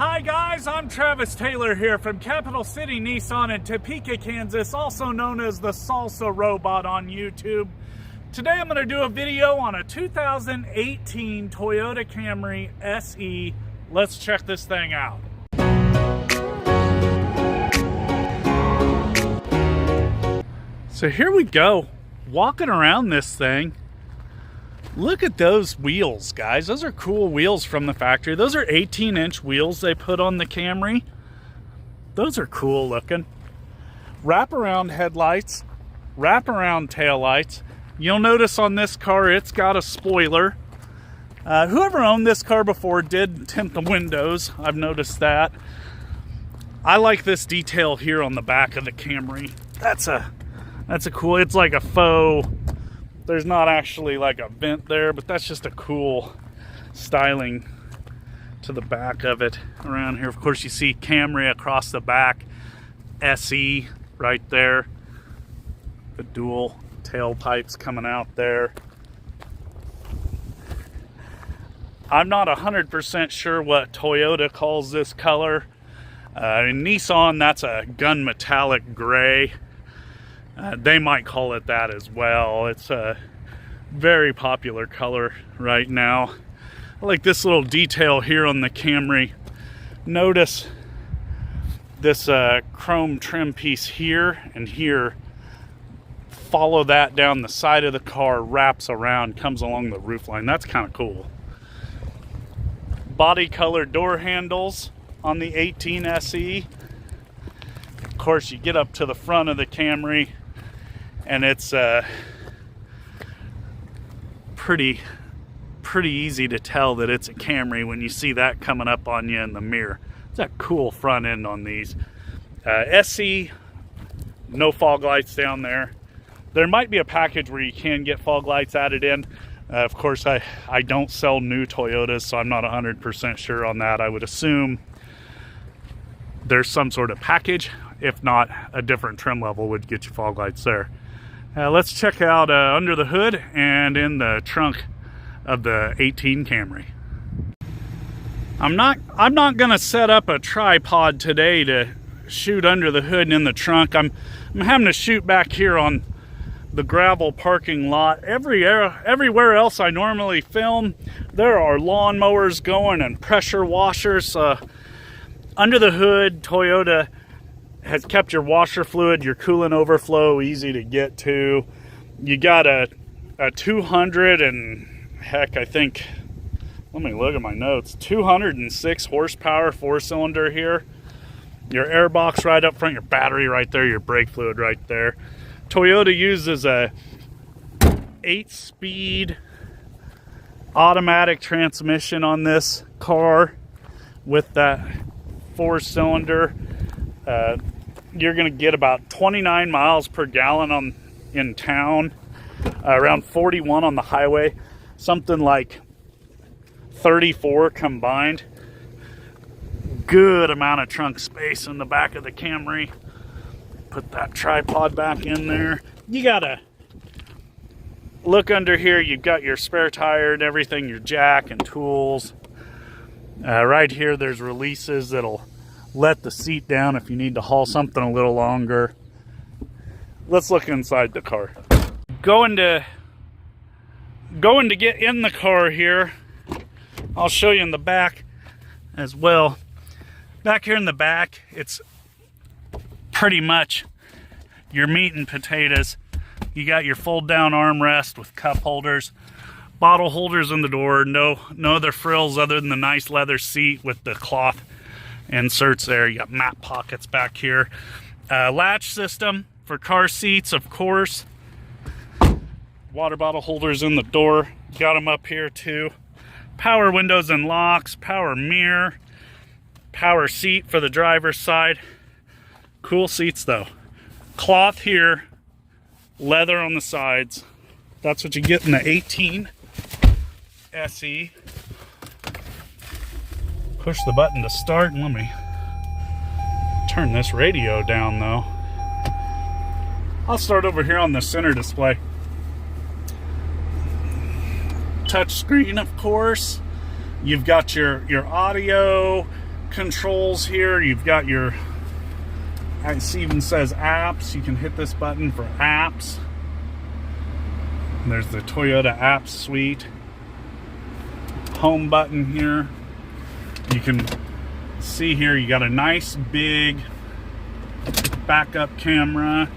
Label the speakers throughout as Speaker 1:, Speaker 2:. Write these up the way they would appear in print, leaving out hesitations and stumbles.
Speaker 1: Hi guys, I'm Travis Taylor here from Capital City Nissan in Topeka, Kansas, also known as the Salsa Robot on YouTube. Today I'm going to do a video on a 2018 Toyota Camry SE. Let's check this thing out. So here we go, walking around this thing. Look at those wheels, guys. Those are cool wheels from the factory. Those are 18-inch wheels they put on the Camry. Those are cool looking. Wraparound headlights, wraparound taillights. You'll notice on this car, it's got a spoiler. Whoever owned this car before did tint the windows. I've noticed that. I like this detail here on the back of the Camry. That's a cool, it's like a faux. There's not actually like a vent there, but that's just a cool styling to the back of it around here. Of course, you see Camry across the back, SE right there. The dual tailpipes coming out there. I'm not 100% sure what Toyota calls this color. In Nissan, that's a gunmetallic gray. They might call it that as well. It's a very popular color right now. I like this little detail here on the Camry. Notice this chrome trim piece here and here. Follow that down the side of the car, wraps around, comes along the roofline. That's kind of cool. Body color door handles on the 18 SE. Of course, you get up to the front of the Camry, and it's pretty easy to tell that it's a Camry when you see that coming up on you in the mirror. It's a cool front end on these. SE, no fog lights down there. There might be a package where you can get fog lights added in. Of course, I don't sell new Toyotas, so I'm not 100% sure on that. I would assume there's some sort of package. If not, a different trim level would get you fog lights there. Let's check out under the hood and in the trunk of the 18 Camry. I'm not gonna set up a tripod today to shoot under the hood and in the trunk. I'm having to shoot back here on the gravel parking lot. Everywhere else I normally film, there are lawnmowers going and pressure washers. Under the hood, Toyota has kept your washer fluid, your coolant overflow easy to get to. You got a 200 and heck, I think, let me look at my notes, 206 horsepower 4-cylinder here. Your air box right up front, your battery right there, your brake fluid right there. Toyota uses a 8-speed automatic transmission on this car with that 4-cylinder. You're going to get about 29 miles per gallon in town, around 41 on the highway, something like 34 combined. Good amount of trunk space in the back of the Camry. Put that tripod back in there. You got to look under here. You've got your spare tire and everything, your jack and tools. Right here there's releases that'll let the seat down if you need to haul something a little longer. Let's look inside the car. Going to get in the car here. I'll show you in the back as well. Back here in the back, it's pretty much your meat and potatoes. You got your fold down armrest with cup holders, bottle holders in the door, no other frills other than the nice leather seat with the cloth inserts there. You got mat pockets back here. Latch system for car seats, of course. Water bottle holders in the door. Got them up here too. Power windows and locks, power mirror, power seat for the driver's side. Cool seats though. Cloth here, leather on the sides. That's what you get in the 18 SE. Push the button to start, and let me turn this radio down though. I'll start over here on the center display. Touch screen, of course. You've got your audio, controls here. You've got your, it even says apps. You can hit this button for apps. And there's the Toyota Apps Suite. Home button here. You can see here you got a nice big backup camera.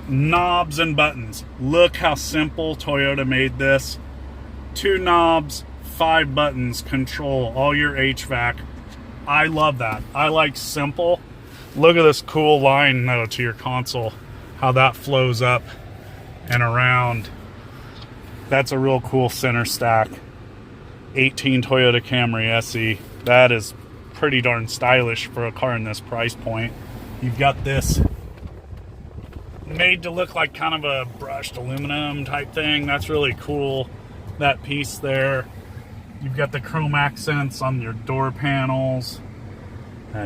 Speaker 1: Knobs and buttons. Look how simple Toyota made this. 2 knobs, 5 buttons control all your HVAC. I love that. I like simple. Look at this cool line though to your console. How that flows up and around. That's a real cool center stack. 18 Toyota Camry SE. That is pretty darn stylish for a car in this price point. You've got this made to look like kind of a brushed aluminum type thing. That's really cool. That piece there. You've got the chrome accents on your door panels.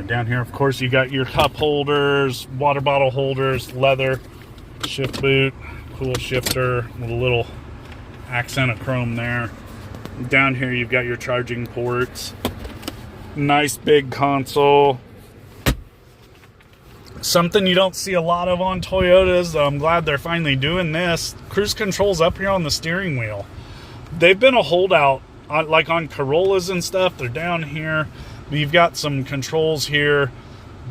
Speaker 1: Down here, of course, you got your cup holders, water bottle holders, leather, shift boot, cool shifter with a little accent of chrome there. Down here, you've got your charging ports. Nice big console. Something you don't see a lot of on Toyotas. I'm glad they're finally doing this. Cruise control's up here on the steering wheel. They've been a holdout, like on Corollas and stuff. They're down here. You've got some controls here.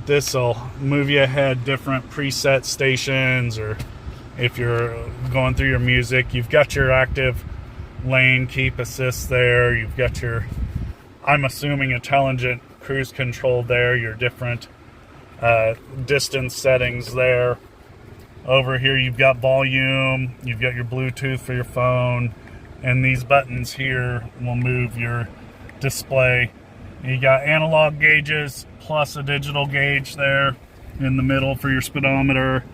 Speaker 1: This will move you ahead, different preset stations, or if you're going through your music. You've got your active lane keep assist there. You've got your, I'm assuming, intelligent cruise control there. Your different distance settings there. Over here you've got volume, you've got your Bluetooth for your phone, and these buttons here will move your display. You got analog gauges plus a digital gauge there in the middle for your speedometer,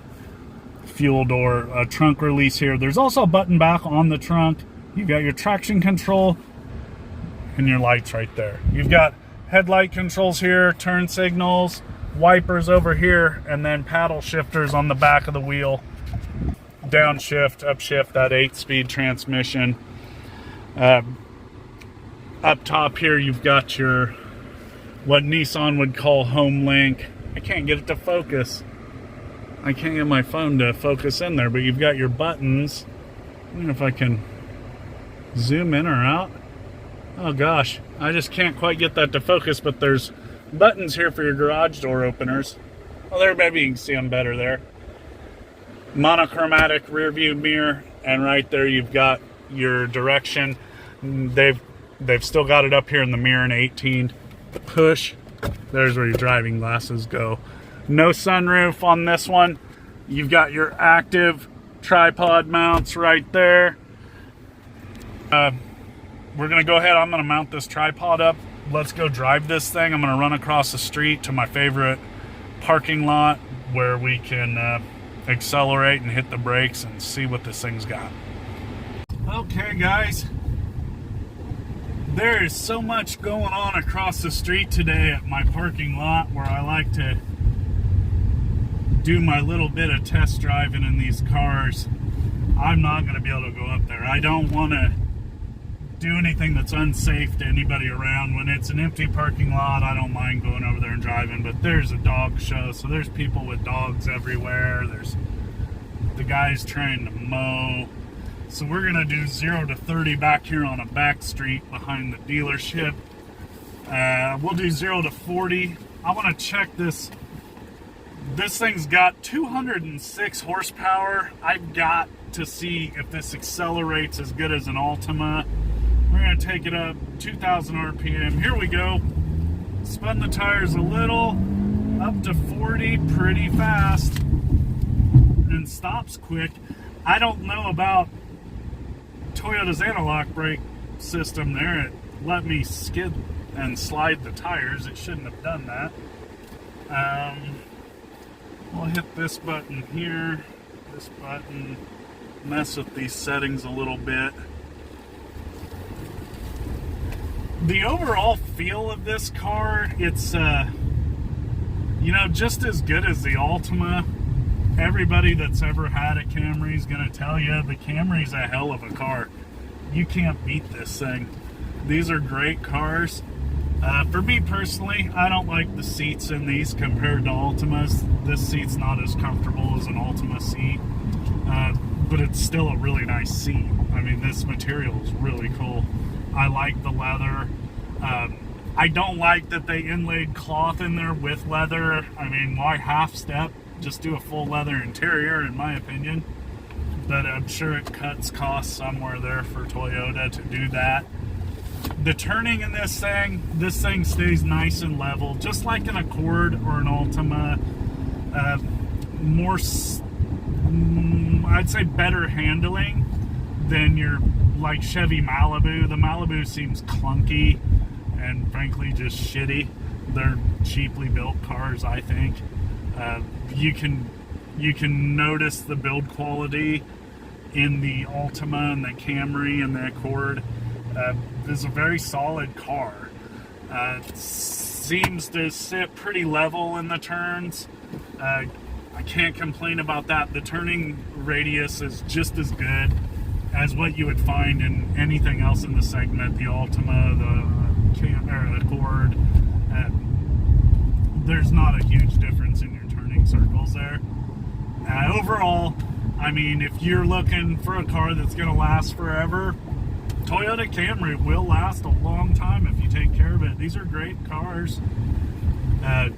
Speaker 1: fuel door, trunk release here. There's also a button back on the trunk. You've got your traction control and your lights right there. You've got headlight controls here, turn signals, wipers over here, and then paddle shifters on the back of the wheel. Downshift, upshift, that 8-speed transmission. Up top here, you've got your, what Nissan would call home link. I can't get it to focus. I can't get my phone to focus in there, but you've got your buttons. I don't know if I can zoom in or out. Oh gosh, I just can't quite get that to focus, but there's buttons here for your garage door openers. Well, there, maybe you can see them better there. Monochromatic rear view mirror, and right there you've got your direction. They've still got it up here in the mirror in 18. Push. There's where your driving glasses go. No sunroof on this one. You've got your active tripod mounts right there. We're gonna go ahead. I'm gonna mount this tripod up. Let's go drive this thing. I'm gonna run across the street to my favorite parking lot where we can accelerate and hit the brakes and see what this thing's got. Okay guys, there is so much going on across the street today at my parking lot where I like to do my little bit of test driving in these cars. I'm not going to be able to go up there. I don't want to do anything that's unsafe to anybody around. When it's an empty parking lot, I don't mind going over there and driving, but there's a dog show, so there's people with dogs everywhere. There's the guys trying to mow. So we're gonna do 0 to 30 back here on a back street behind the dealership. We'll do 0 to 40. I wanna check this. This thing's got 206 horsepower. I've got to see if this accelerates as good as an Altima. We're gonna take it up 2,000 RPM. Here we go. Spun the tires a little, up to 40 pretty fast, and stops quick. I don't know about Toyota's anti-lock brake system there. It let me skid and slide the tires. It shouldn't have done that. We'll hit this button here, this button, mess with these settings a little bit. The overall feel of this car, it's you know, just as good as the Altima. Everybody that's ever had a Camry is going to tell you the Camry's a hell of a car. You can't beat this thing. These are great cars. For me personally, I don't like the seats in these compared to Altimas. This seat's not as comfortable as an Altima seat, but it's still a really nice seat. I mean, this material is really cool. I like the leather. I don't like that they inlaid cloth in there with leather. I mean, why half step? Just do a full leather interior, in my opinion. But I'm sure it cuts costs somewhere there for Toyota to do that. The turning in this thing stays nice and level, just like an Accord or an Altima. More, I'd say better handling than your, like, Chevy Malibu. The Malibu seems clunky and frankly just shitty. They're cheaply built cars, I think. You can notice the build quality in the Optima and the Camry and the Accord. Is a very solid car. Seems to sit pretty level in the turns. I can't complain about that. The turning radius is just as good as what you would find in anything else in the segment. The Optima, the Accord. There's not a huge difference in your turning circles there. Overall, I mean, if you're looking for a car that's going to last forever, Toyota Camry will last a long time if you take care of it. These are great cars.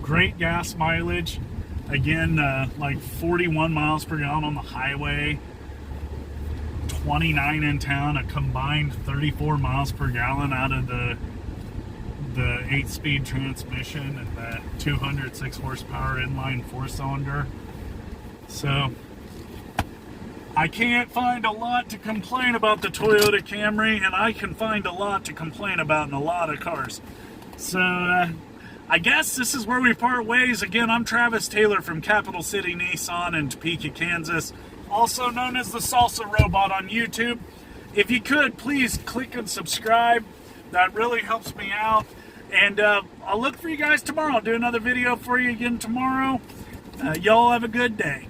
Speaker 1: Great gas mileage. Again, like 41 miles per gallon on the highway, 29 in town, a combined 34 miles per gallon out of the 8-speed transmission and the 206 horsepower inline 4-cylinder. So I can't find a lot to complain about the Toyota Camry, and I can find a lot to complain about in a lot of cars. So I guess this is where we part ways. Again, I'm Travis Taylor from Capital City Nissan in Topeka, Kansas, also known as the Salsa Robot on YouTube. If you could, please click and subscribe. That really helps me out. And I'll look for you guys tomorrow. I'll do another video for you again tomorrow. Y'all have a good day.